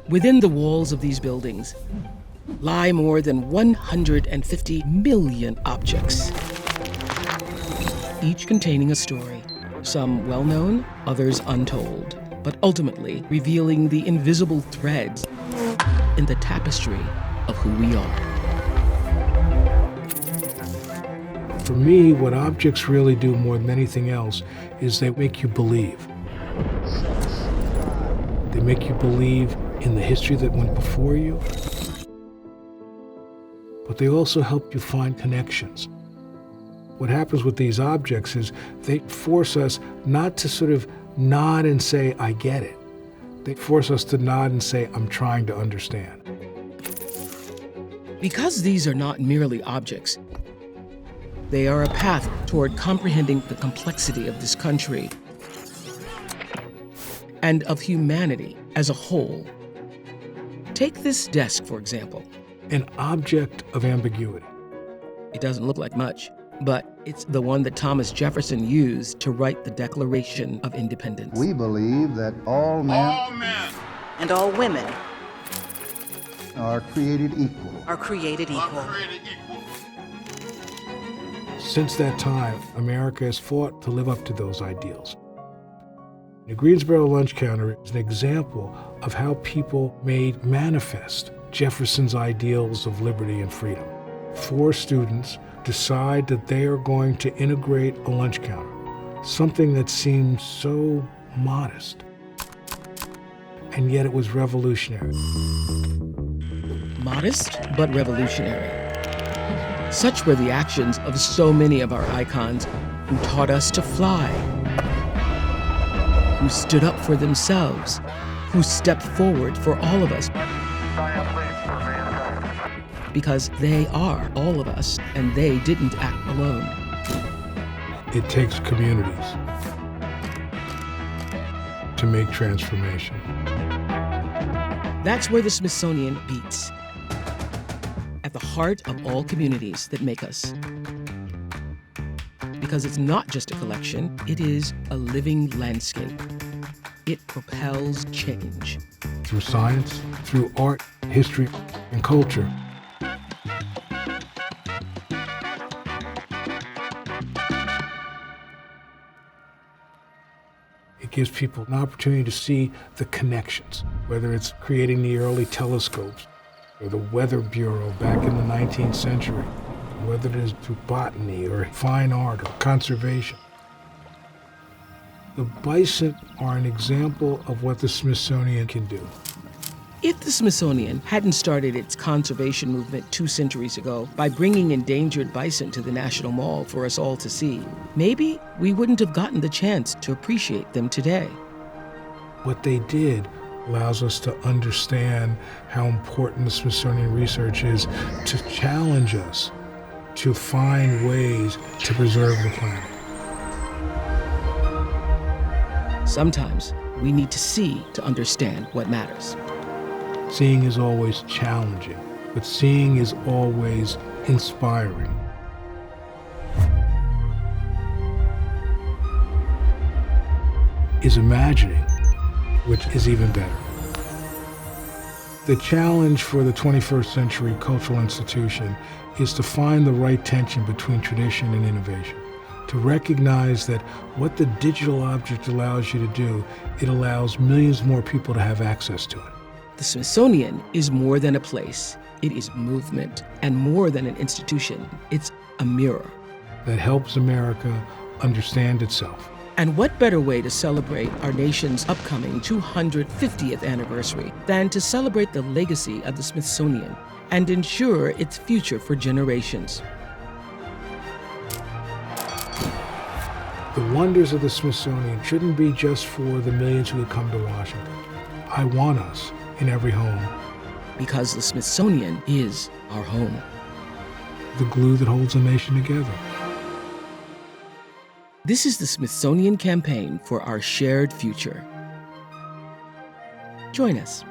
Within the walls of these buildings lie more than 150 million objects, each containing a story, some well-known, others untold, but ultimately revealing the invisible threads in the tapestry of who we are. For me, what objects really do more than anything else is they make you believe. They make you believe in the history that went before you, but they also help you find connections. What happens with these objects is they force us not to sort of nod and say, I get it. They force us to nod and say, I'm trying to understand. Because these are not merely objects, they are a path toward comprehending the complexity of this country and of humanity as a whole. Take this desk, for example. An object of ambiguity. It doesn't look like much, but it's the one that Thomas Jefferson used to write the Declaration of Independence. We believe that all men and all women are created equal. Since that time, America has fought to live up to those ideals. The Greensboro lunch counter is an example of how people made manifest Jefferson's ideals of liberty and freedom. 4 students decide that they are going to integrate a lunch counter, something that seems so modest, and yet it was revolutionary. Modest, but revolutionary. Such were the actions of so many of our icons who taught us to fly, who stood up for themselves, who stepped forward for all of us. Because they are all of us, and they didn't act alone. It takes communities to make transformation. That's where the Smithsonian beats. At the heart of all communities that make us. Because it's not just a collection, it is a living landscape. It propels change. Through science, through art, history, and culture. It gives people an opportunity to see the connections, whether it's creating the early telescopes or the Weather Bureau back in the 19th century, whether it is through botany or fine art or conservation. The bison are an example of what the Smithsonian can do. If the Smithsonian hadn't started its conservation movement 2 centuries ago by bringing endangered bison to the National Mall for us all to see, maybe we wouldn't have gotten the chance to appreciate them today. What they did allows us to understand how important the Smithsonian research is to challenge us to find ways to preserve the planet. Sometimes we need to see to understand what matters. Seeing is always challenging, but seeing is always inspiring. Is imagining, which is even better. The challenge for the 21st century cultural institution is to find the right tension between tradition and innovation. To recognize that what the digital object allows you to do, it allows millions more people to have access to it. The Smithsonian is more than a place. It is movement, and more than an institution. It's a mirror. That helps America understand itself. And what better way to celebrate our nation's upcoming 250th anniversary than to celebrate the legacy of the Smithsonian and ensure its future for generations? The wonders of the Smithsonian shouldn't be just for the millions who would come to Washington. I want us in every home. Because the Smithsonian is our home. The glue that holds a nation together. This is the Smithsonian campaign for our shared future. Join us.